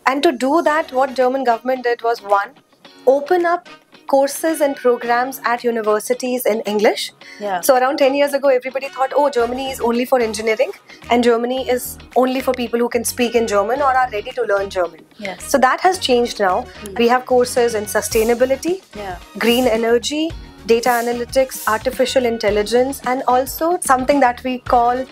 And to do that, what German government did was, one, open up courses and programs at universities in English. Yeah. So around 10 years ago, everybody thought, oh, Germany is only for engineering and Germany is only for people who can speak in German or are ready to learn German. Yes. So that has changed now. We have courses in sustainability, green energy, data analytics, artificial intelligence, and also something that we call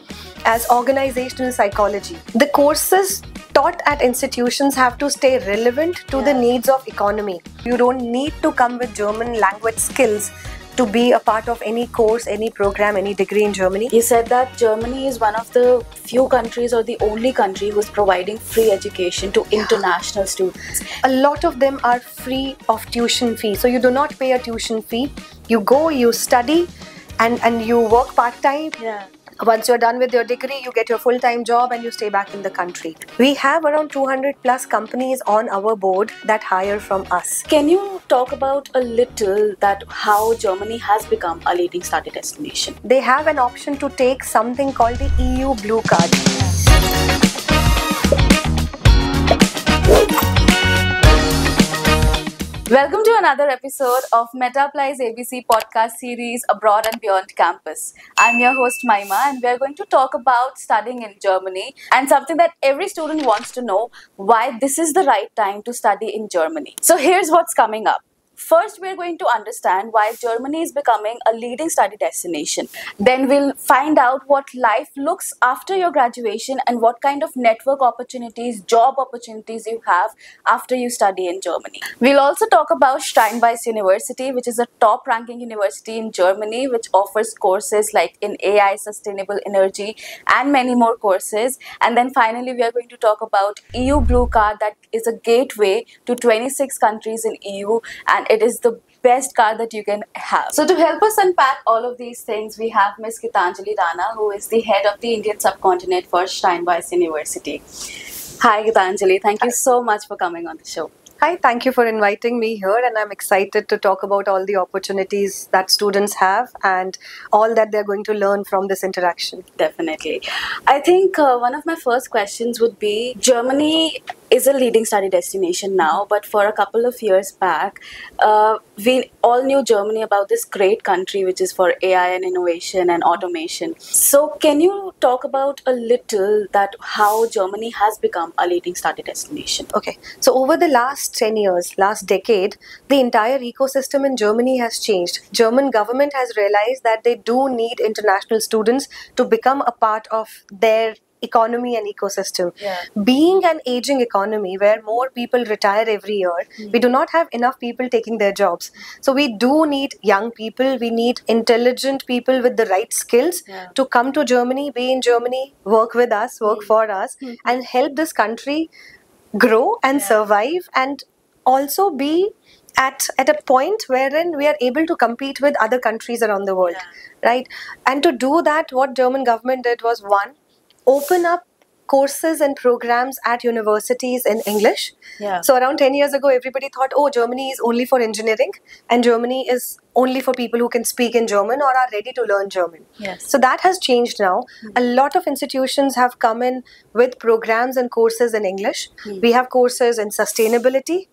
as organizational psychology. The courses taught at institutions have to stay relevant to the needs of economy. You don't need to come with German language skills to be a part of any course, any program, any degree in Germany. You said that Germany is one of the few countries or the only country who's providing free education to international students. A lot of them are free of tuition fee. So you do not pay a tuition fee. You go, you study, and you work part-time. Yeah. Once you're done with your degree, you get your full-time job and you stay back in the country. We have around 200 plus companies on our board that hire from us. Can you talk about a little that how Germany has become a leading study destination? They have an option to take something called the EU Blue Card. Welcome to another episode of Metaplies ABC podcast series Abroad and Beyond Campus. I'm your host Maima and we're going to talk about studying in Germany and something that every student wants to know, why this is the right time to study in Germany. So here's what's coming up. First, we're going to understand why Germany is becoming a leading study destination. Then we'll find out what life looks after your graduation and what kind of network opportunities, job opportunities you have after you study in Germany. We'll also talk about Steinbeis University, which is a top-ranking university in Germany, which offers courses like in AI, sustainable energy, and many more courses. And then finally, we are going to talk about EU Blue Card, that is a gateway to 26 countries in EU, and it is the best card that you can have. So to help us unpack all of these things, we have Ms. Gitanjali Rana, who is the head of the Indian subcontinent for Steinbeis University. Hi Gitanjali, thank you so much for coming on the show. Hi, thank you for inviting me here, and I'm excited to talk about all the opportunities that students have and all that they're going to learn from this interaction. Definitely. I think one of my first questions would be, Germany is a leading study destination now, but for a couple of years back, we all knew Germany about this great country which is for AI and innovation and automation. So can you talk about a little that how Germany has become a leading study destination? Okay, so over the last 10 years, last decade, the entire ecosystem in Germany has changed. German government has realized that they do need international students to become a part of their economy and ecosystem. Being an aging economy where more people retire every year, we do not have enough people taking their jobs. So we do need young people, we need intelligent people with the right skills to come to Germany, be in Germany, work with us, work for us, and help this country grow and survive, and also be at a point wherein we are able to compete with other countries around the world, right? And to do that, what German government did was, one, open up courses and programs at universities in English. So around 10 years ago, everybody thought, oh, Germany is only for engineering and Germany is only for people who can speak in German or are ready to learn German. So that has changed now. A lot of institutions have come in with programs and courses in English. We have courses in sustainability,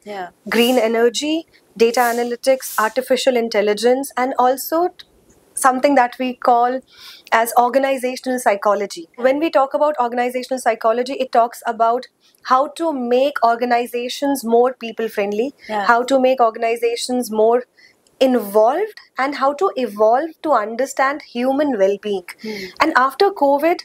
green energy, data analytics, artificial intelligence, and also something that we call as organizational psychology. When we talk about organizational psychology, it talks about how to make organizations more people-friendly, how to make organizations more involved, and how to evolve to understand human well-being. And after COVID,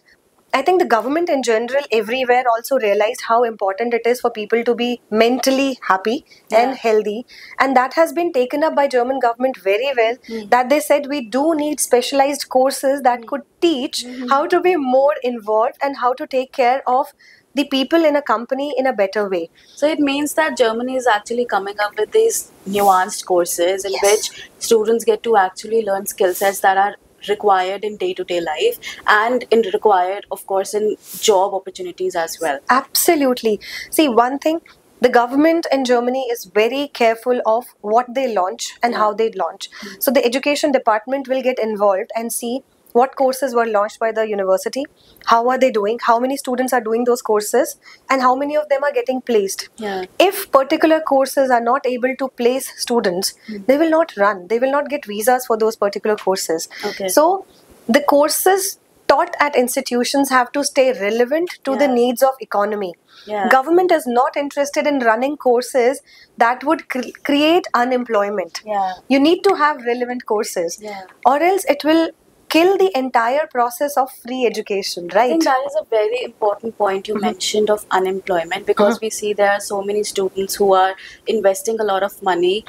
I think the government in general everywhere also realized how important it is for people to be mentally happy and healthy, and that has been taken up by German government very well, that they said we do need specialized courses that could teach how to be more involved and how to take care of the people in a company in a better way. So it means that Germany is actually coming up with these nuanced courses in which students get to actually learn skill sets that are required in day-to-day life and required, of course, in job opportunities as well. Absolutely. See, one thing, the government in Germany is very careful of what they launch and how they launch. So the education department will get involved and see what courses were launched by the university, how are they doing, how many students are doing those courses, and how many of them are getting placed. Yeah. If particular courses are not able to place students, they will not run. They will not get visas for those particular courses. Okay. So the courses taught at institutions have to stay relevant to the needs of economy. Yeah. Government is not interested in running courses that would create unemployment. Yeah. You need to have relevant courses, Yeah. or else it will kill the entire process of free education, right? I think that is a very important point you mentioned of unemployment, because we see there are so many students who are investing a lot of money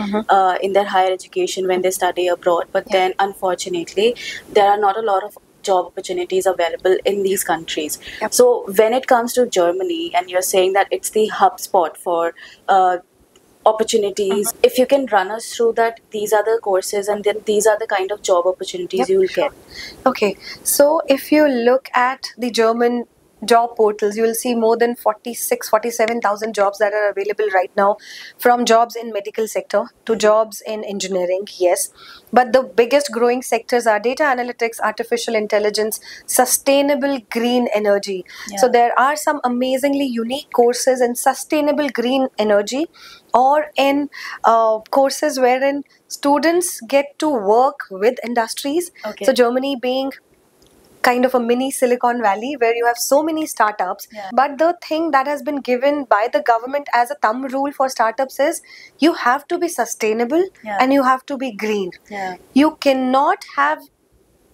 in their higher education when they study abroad, but then unfortunately there are not a lot of job opportunities available in these countries. Yep. So when it comes to Germany, and you're saying that it's the hub spot for opportunities, if you can run us through that, these are the courses and then these are the kind of job opportunities you will get. Okay, so if you look at the German job portals, you will see more than 47,000 jobs that are available right now, from jobs in medical sector to jobs in engineering, yes. But the biggest growing sectors are data analytics, artificial intelligence, sustainable green energy. So there are some amazingly unique courses in sustainable green energy, or in courses wherein students get to work with industries. Okay. So Germany being kind of a mini Silicon Valley where you have so many startups. But the thing that has been given by the government as a thumb rule for startups is you have to be sustainable and you have to be green. You cannot have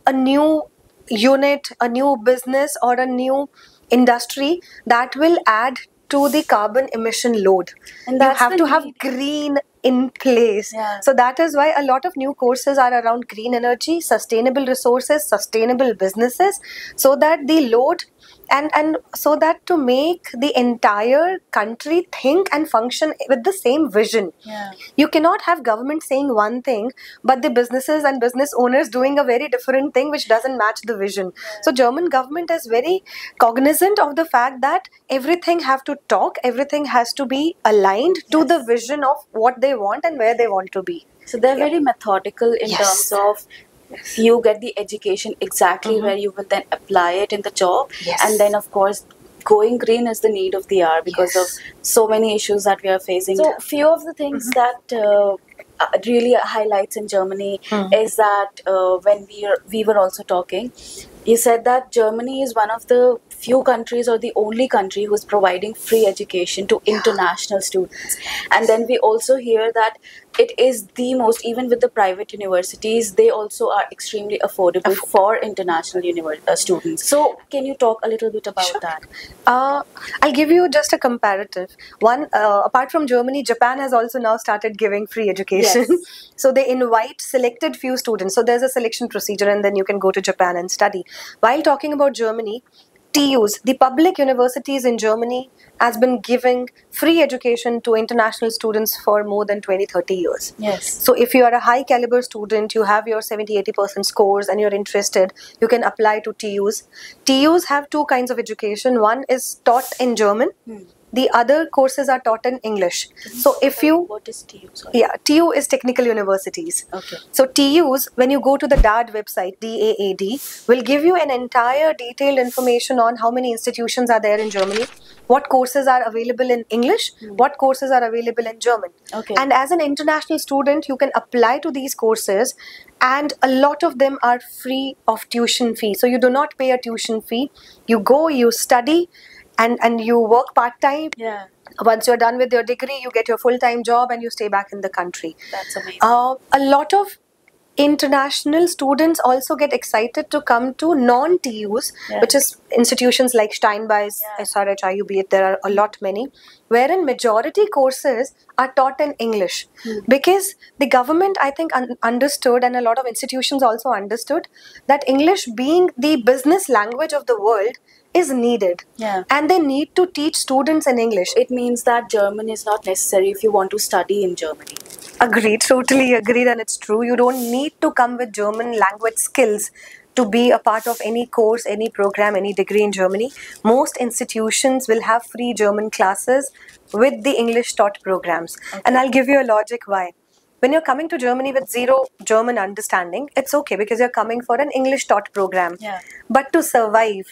a new unit, a new business, or a new industry that will add to the carbon emission load. And you have to have green in place. So that is why a lot of new courses are around green energy, sustainable resources, sustainable businesses, so that the load and so that to make the entire country think and function with the same vision. You cannot have government saying one thing but the businesses and business owners doing a very different thing which doesn't match the vision. So German government is very cognizant of the fact that everything have to talk, everything has to be aligned to the vision of what they want and where they want to be. So they're very methodical in terms of you get the education exactly where you will then apply it in the job. And then of course going green is the need of the hour because of so many issues that we are facing. So few of the things that really highlights in Germany is that when we were also talking, you said that Germany is one of the few countries or the only country who's providing free education to international students. And then we also hear that it is the most, even with the private universities, they also are extremely affordable for international students. So can you talk a little bit about that? I'll give you just a comparative one. Apart from Germany, Japan has also now started giving free education. So they invite selected few students. So there's a selection procedure and then you can go to Japan and study. While talking about Germany, TUs, the public universities in Germany, has been giving free education to international students for more than 20-30 years. So if you are a high caliber student, you have your 70-80% scores and you're interested, you can apply to TUs. TUs have two kinds of education. One is taught in German. The other courses are taught in English. So if you... What is TU? TU is technical universities. Okay. So TUs, when you go to the DAAD website, DAAD, will give you an entire detailed information on how many institutions are there in Germany, what courses are available in English, what courses are available in German. And as an international student, you can apply to these courses and a lot of them are free of tuition fee. So you do not pay a tuition fee. You go, you study, and you work part-time. Once you're done with your degree, you get your full-time job and you stay back in the country. That's amazing. A lot of international students also get excited to come to non-TUs, which is institutions like Steinbeis, SRH, IUB, there are a lot many, wherein majority courses are taught in English. Because the government, I think, understood, and a lot of institutions also understood, that English being the business language of the world is needed. And they need to teach students in English. It means that German is not necessary if you want to study in Germany. Agreed, totally agreed, and it's true. You don't need to come with German language skills to be a part of any course, any program, any degree in Germany. Most institutions will have free German classes with the English taught programs. And I'll give you a logic why. when you're coming to Germany with zero German understanding, it's okay because you're coming for an English taught program. Yeah. But to survive,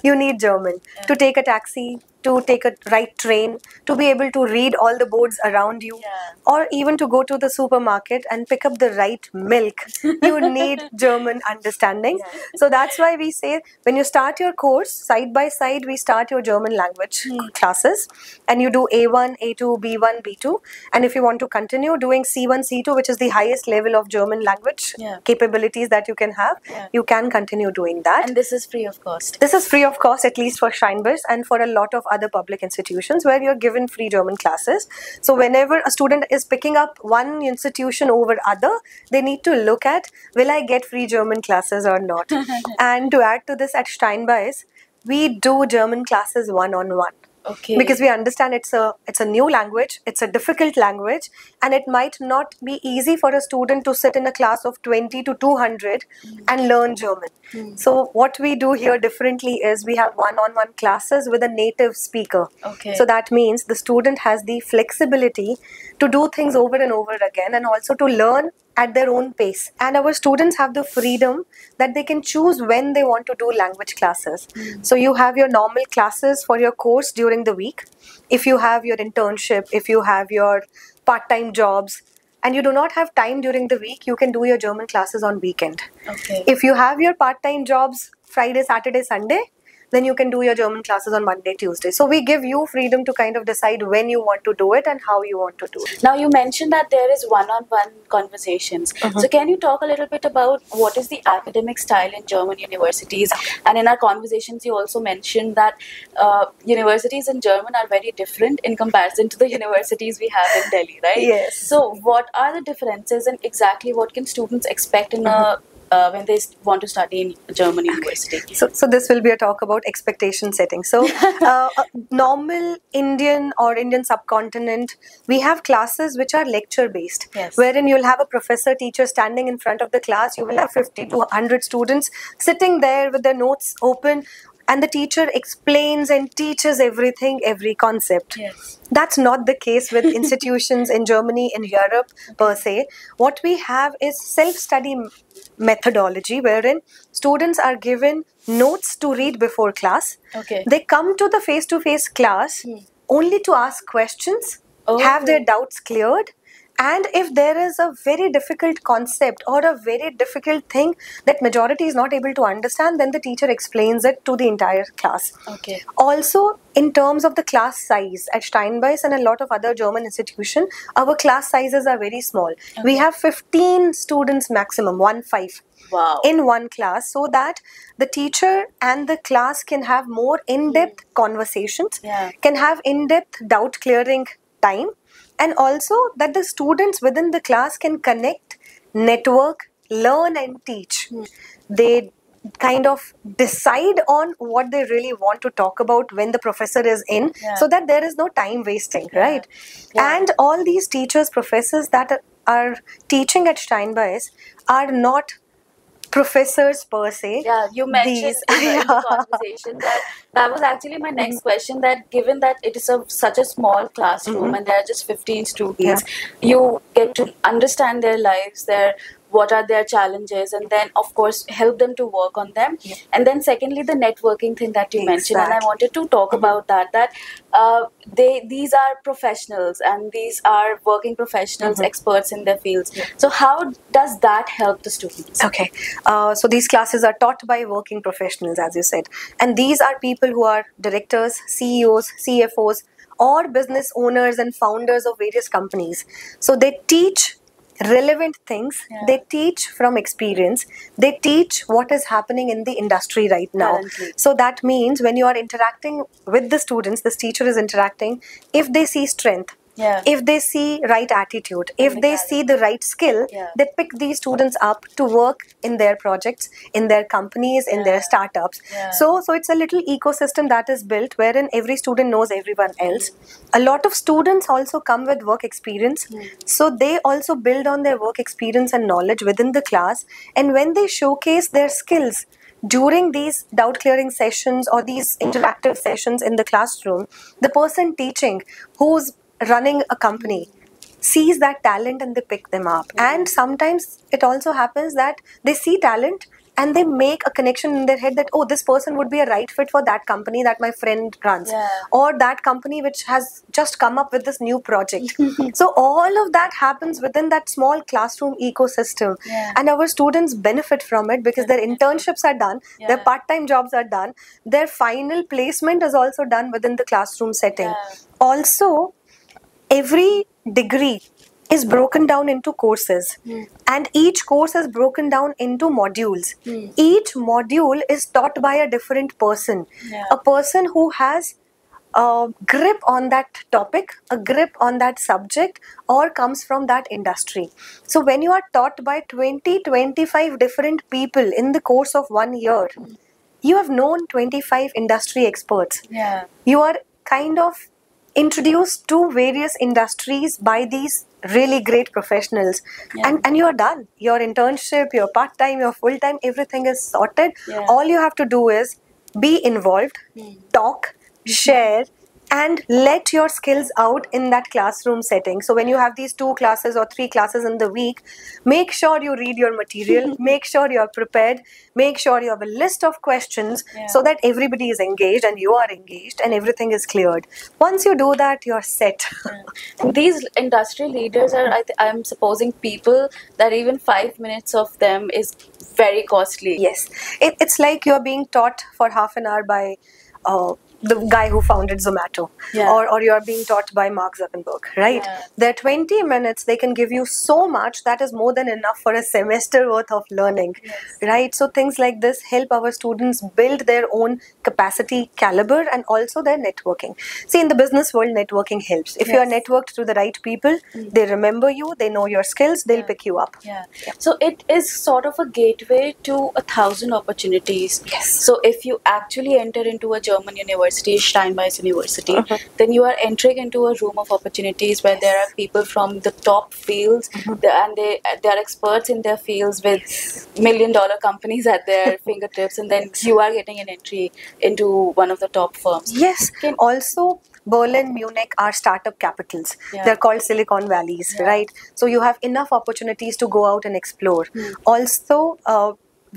you need German. To take a taxi, to take a right train, to be able to read all the boards around you, or even to go to the supermarket and pick up the right milk, you need German understanding. So that's why we say when you start your course, side by side, we start your German language classes, and you do A1, A2, B1, B2. And if you want to continue doing C1, C2, which is the highest level of German language capabilities that you can have, you can continue doing that. And this is free of cost. This is free of cost, at least for Steinbeiß and for a lot of other public institutions where you're given free German classes. So whenever a student is picking up one institution over other, they need to look at, will I get free German classes or not? And to add to this, at Steinbeiß, we do German classes one-on-one. Okay. Because we understand it's a new language, it's a difficult language, and it might not be easy for a student to sit in a class of 20 to 200 and learn German. So what we do here differently is we have one-on-one classes with a native speaker. Okay. So that means the student has the flexibility to do things over and over again, and also to learn at their own pace. And our students have the freedom that they can choose when they want to do language classes. So you have your normal classes for your course during the week. If you have your internship, if you have your part-time jobs, and you do not have time during the week, you can do your German classes on weekend. Okay. If you have your part-time jobs Friday, Saturday, Sunday, then you can do your German classes on Monday, Tuesday. So we give you freedom to kind of decide when you want to do it and how you want to do it. Now you mentioned that there is one-on-one conversations. So can you talk a little bit about what is the academic style in German universities? And in our conversations, you also mentioned that universities in German are very different in comparison to the universities we have in Delhi, right? Yes. So what are the differences, and exactly what can students expect in when they want to study in German university? So this will be a talk about expectation setting. So normal Indian or Indian subcontinent, we have classes which are lecture based, wherein you'll have a professor teacher standing in front of the class. You will have 50 to 100 students sitting there with their notes open, and the teacher explains and teaches everything, every concept. That's not the case with institutions in Germany, in Europe per se. What we have is self-study methodology, wherein students are given notes to read before class. They come to the face-to-face class only to ask questions, have their doubts cleared, and if there is a very difficult concept or a very difficult thing that majority is not able to understand, then the teacher explains it to the entire class. Also, in terms of the class size, at Steinbeiß and a lot of other German institutions, our class sizes are very small. We have 15 students maximum, 15. In one class, so that the teacher and the class can have more in-depth conversations, can have in-depth doubt clearing time, and also that the students within the class can connect, network, learn and teach. They kind of decide on what they really want to talk about when the professor is in, so that there is no time wasting, right? And all these teachers, professors that are teaching at Steinbeiß are not professors per se. You mentioned in the conversation that was actually my next question, that given that it is such a small classroom and there are just 15 students, you get to understand their lives, what are their challenges, and then of course help them to work on them. And then secondly, the networking thing that you mentioned, and I wanted to talk about that these are professionals, and these are working professionals, experts in their fields. So how does that help the students? So these classes are taught by working professionals, as you said, and these are people who are directors, CEOs, CFOs, or business owners and founders of various companies. So they teach relevant things, they teach from experience, they teach what is happening in the industry right now. So that means when you are interacting with the students, this teacher is interacting, if they see strength, if they see right attitude, if they see the right skill, they pick these students up to work in their projects, in their companies, in their startups. So it's a little ecosystem that is built wherein every student knows everyone else. A lot of students also come with work experience, so they also build on their work experience and knowledge within the class, and when they showcase their skills during these doubt clearing sessions or these interactive sessions in the classroom, the person teaching who's running a company sees that talent and they pick them up. And sometimes it also happens that they see talent and they make a connection in their head that, oh, this person would be a right fit for that company that my friend runs, or that company which has just come up with this new project. So all of that happens within that small classroom ecosystem, and our students benefit from it because their internships are done, their part-time jobs are done, their final placement is also done within the classroom setting. Also, every degree is broken down into courses, and each course is broken down into modules. Each module is taught by a different person, a person who has a grip on that topic, a grip on that subject, or comes from that industry. So when you are taught by 20-25 different people in the course of 1 year, you have known 25 industry experts. You are kind of introduced to various industries by these really great professionals, and you are done. Your internship, your part-time, your full-time, everything is sorted. All you have to do is be involved, talk, share, and let your skills out in that classroom setting. So when you have these 2 classes or 3 classes in the week, make sure you read your material, make sure you're prepared, make sure you have a list of questions so that everybody is engaged and you are engaged and everything is cleared. Once you do that, you're set. These industry leaders are, I'm supposing, people that even 5 minutes of them is very costly. Yes. It's like you're being taught for half an hour by the guy who founded Zomato, or you're being taught by Mark Zuckerberg, right? Their 20 minutes, they can give you so much that is more than enough for a semester worth of learning, right? So things like this help our students build their own capacity, caliber, and also their networking. See, in the business world, networking helps. If you are networked to the right people, they remember you, they know your skills, they'll pick you up. So it is sort of a gateway to 1,000 opportunities. So if you actually enter into a German university, Steinbeis University, then you are entering into a room of opportunities where there are people from the top fields, and they are experts in their fields with $1 million companies at their fingertips, and then you are getting an entry into one of the top firms. Also, Berlin, Munich are startup capitals. They're called Silicon Valleys, right? So you have enough opportunities to go out and explore. Also,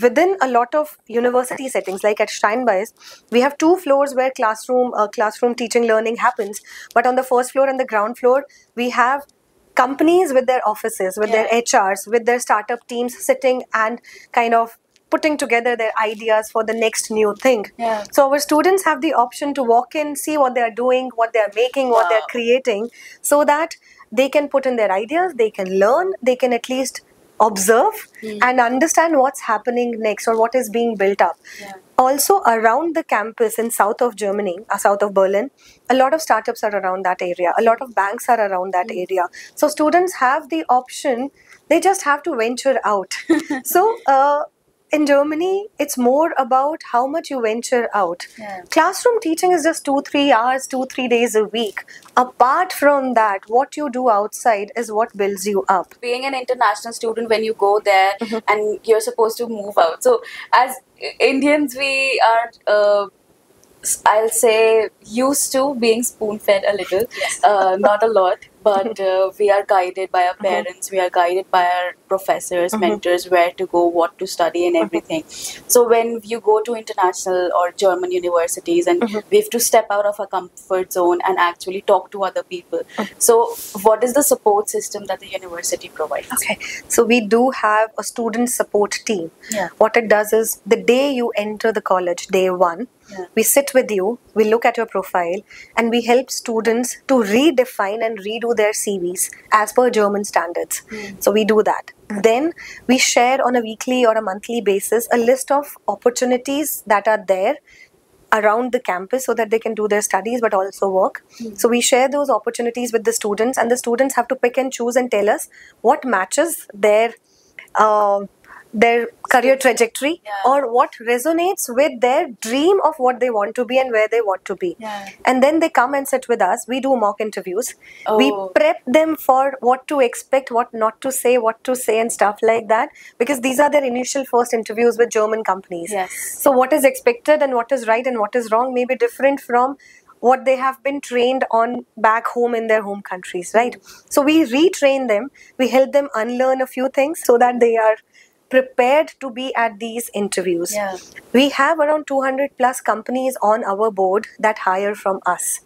within a lot of university settings, like at Steinbeis, we have 2 floors where classroom teaching learning happens. But on the first floor and the ground floor, we have companies with their offices, with their HRs, with their startup teams sitting and kind of putting together their ideas for the next new thing. So our students have the option to walk in, see what they are doing, what they are making, what they are creating, so that they can put in their ideas, they can learn, they can at least observe and understand what's happening next or what is being built up. Also, around the campus in south of Germany, south of Berlin, a lot of startups are around that area. A lot of banks are around that area. So students have the option, they just have to venture out. So in Germany, it's more about how much you venture out. Classroom teaching is just 2-3 hours, 2-3 days a week. Apart from that, what you do outside is what builds you up. Being an international student, when you go there and you're supposed to move out. So as Indians, we are, I'll say, used to being spoon-fed a little, not a lot. But we are guided by our parents, we are guided by our professors, mentors, where to go, what to study and everything. So when you go to international or German universities and we have to step out of our comfort zone and actually talk to other people. So what is the support system that the university provides? So we do have a student support team. What it does is, the day you enter the college, day 1, we sit with you, we look at your profile, and we help students to redefine and redo their CVs as per German standards. So we do that. Then we share on a weekly or a monthly basis a list of opportunities that are there around the campus so that they can do their studies but also work. So we share those opportunities with the students, and the students have to pick and choose and tell us what matches their career trajectory or what resonates with their dream of what they want to be and where they want to be. And then they come and sit with us. We do mock interviews. We prep them for what to expect, what not to say, what to say and stuff like that, because these are their initial first interviews with German companies. So what is expected and what is right and what is wrong may be different from what they have been trained on back home in their home countries, right? So we retrain them, we help them unlearn a few things so that they are prepared to be at these interviews. Yeah. We have around 200 plus companies on our board that hire from us.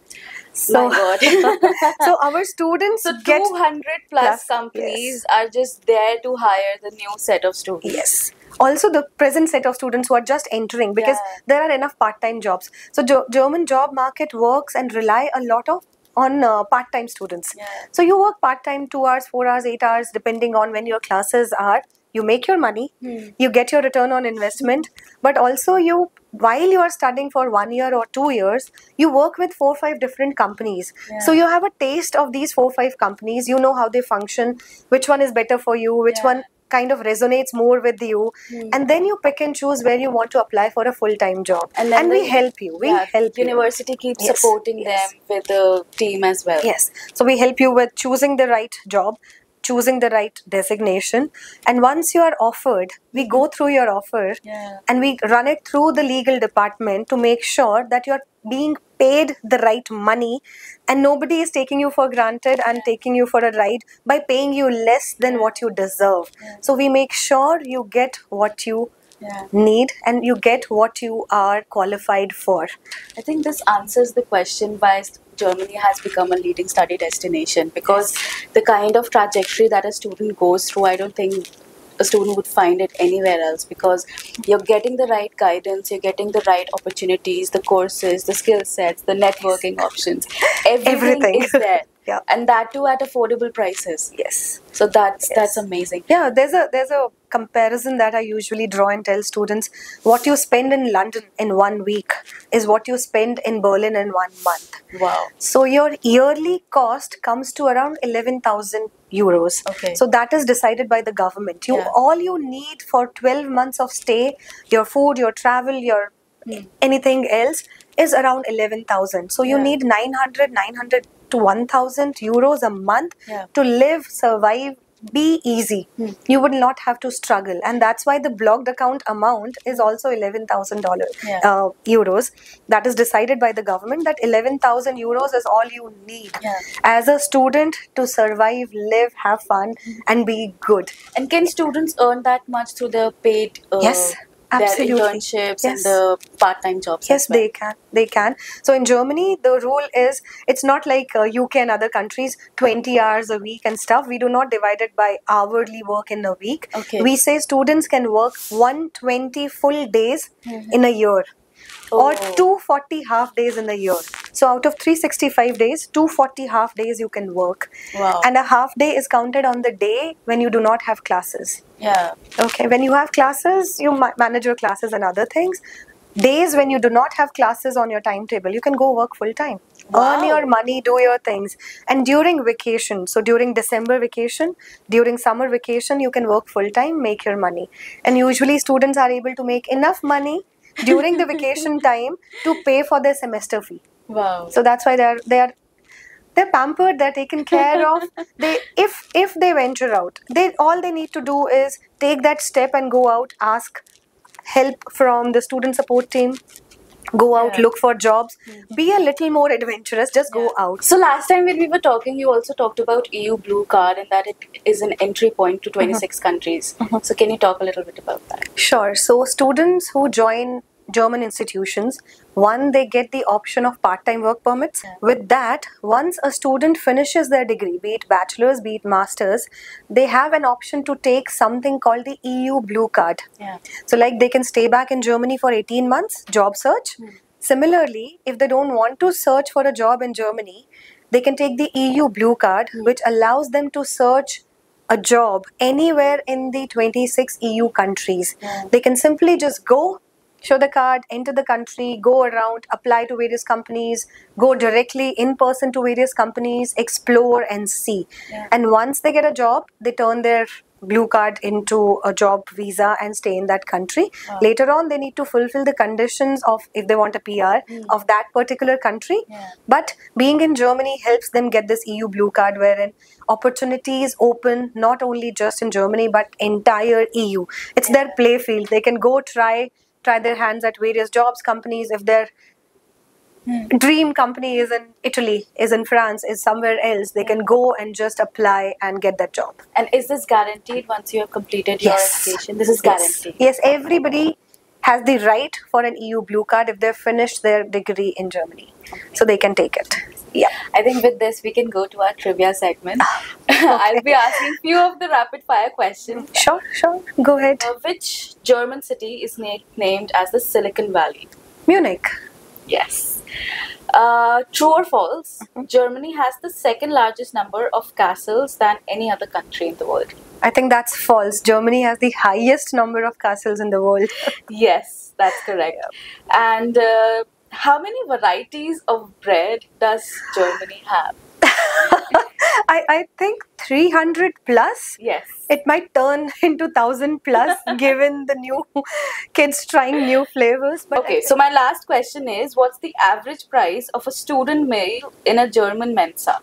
So, My God. so our students So get 200 plus companies are just there to hire the new set of students. yes. Also, the present set of students who are just entering, because there are enough part-time jobs. So, German job market works and rely a lot of on part-time students. Yeah. So, you work part-time 2 hours, 4 hours, 8 hours, depending on when your classes are. You make your money, you get your return on investment, but also you, while you are studying for 1 year or 2 years, you work with 4 or 5 different companies. So you have a taste of these 4 or 5 companies. You know how they function, which one is better for you, which one kind of resonates more with you, and then you pick and choose where you want to apply for a full-time job, and we help you. We help you. University keeps supporting them with the team as well. Yes, so we help you with choosing the right job, choosing the right designation, and once you are offered, we go through your offer and we run it through the legal department to make sure that you are being paid the right money and nobody is taking you for granted and taking you for a ride by paying you less than what you deserve. So we make sure you get what you need and you get what you are qualified for. I think this answers the question why Germany has become a leading study destination, because the kind of trajectory that a student goes through, I don't think a student would find it anywhere else, because you're getting the right guidance, you're getting the right opportunities, the courses, the skill sets, the networking options, everything is there. And that too at affordable prices. Yes. So that's amazing. Yeah, there's a comparison that I usually draw and tell students. What you spend in London in 1 week is what you spend in Berlin in 1 month. Wow. So your yearly cost comes to around 11,000 euros. Okay. So that is decided by the government. All you need for 12 months of stay, your food, your travel, your anything else is around 11,000. So you need 900 to 1,000 euros a month to live, survive, be easy. You would not have to struggle, and that's why the blocked account amount is also $11,000 euros. That is decided by the government, that 11,000 euros is all you need as a student to survive, live, have fun, and be good. And can students earn that much through the paid Absolutely. their internships and the part-time jobs? Yes, they can. So in Germany, the rule is, it's not like UK and other countries, 20 hours a week and stuff. We do not divide it by hourly work in a week. We say students can work 120 full days in a year. Or 240 half days in a year. So out of 365 days, 240 half days you can work. Wow. And a half day is counted on the day when you do not have classes. Yeah. Okay, when you have classes, you manage your classes and other things. Days when you do not have classes on your timetable, you can go work full time. Earn your money, do your things. And during vacation, so during December vacation, during summer vacation, you can work full time, make your money. And usually students are able to make enough money during the vacation time to pay for their semester fee. Wow. So that's why they're pampered, they're taken care of. If they venture out, all they need to do is take that step and go out, ask help from the student support team, go out, look for jobs, be a little more adventurous, just go out. So last time when we were talking, you also talked about EU Blue Card and that it is an entry point to 26 countries. So can you talk a little bit about that? Sure. So students who join German institutions, one, they get the option of part-time work permits. With that, once a student finishes their degree, be it bachelor's, be it master's, they have an option to take something called the EU Blue Card. So like they can stay back in Germany for 18 months, job search. Similarly, if they don't want to search for a job in Germany, they can take the EU Blue Card, which allows them to search a job anywhere in the 26 EU countries. They can simply just go, show the card, enter the country, go around, apply to various companies, go directly in person to various companies, explore and see. And once they get a job, they turn their blue card into a job visa and stay in that country. Later on, they need to fulfill the conditions of, if they want a PR, of that particular country. But being in Germany helps them get this EU Blue Card, wherein opportunities open not only just in Germany, but entire EU. It's their play field. They can go try their hands at various jobs, companies. If they're dream company is in Italy, is in France, is somewhere else, they can go and just apply and get that job. And is this guaranteed once you have completed your education? This is guaranteed. Yes, everybody has the right for an EU blue card if they've finished their degree in Germany. So they can take it. Yeah. I think with this we can go to our trivia segment. I'll be asking few of the rapid fire questions. Sure. Go ahead. Which German city is named as the Silicon Valley? Munich. Yes. True or false? Germany has the second largest number of castles than any other country in the world. I think that's false. Germany has the highest number of castles in the world. Yes, that's correct. And how many varieties of bread does Germany have? I think 300 plus. Yes. It might turn into 1,000 plus given the new kids trying new flavors. But Okay, so my last question is, what's the average price of a student meal in a German Mensa?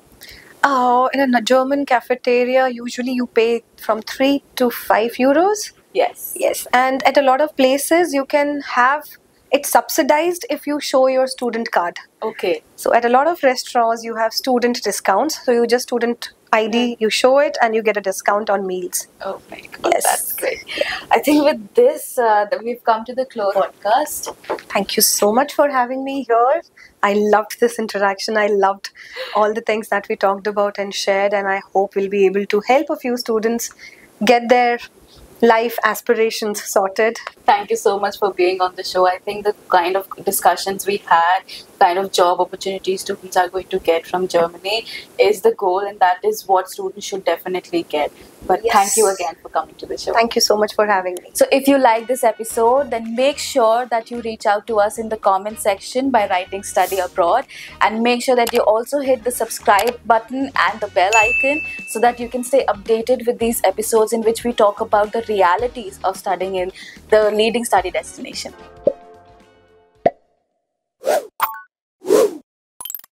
Oh, in a German cafeteria, usually you pay from 3 to 5 euros. Yes. Yes, and at a lot of places you can have it subsidized if you show your student card. Okay. So at a lot of restaurants you have student discounts. So you just student ID, you show it and you get a discount on meals. Oh my God, Yes. that's great. I think with this, we've come to the close of the podcast. Thank you so much for having me here. I loved this interaction. I loved all the things that we talked about and shared, and I hope we'll be able to help a few students get their life aspirations sorted. Thank you so much for being on the show. I think the kind of discussions we had, kind of job opportunities students are going to get from Germany is the goal, and that is what students should definitely get. But Yes. thank you again for coming to the show. Thank you so much for having me. So if you like this episode, then make sure that you reach out to us in the comment section by writing study abroad, and make sure that you also hit the subscribe button and the bell icon so that you can stay updated with these episodes in which we talk about the realities of studying in the leading study destination.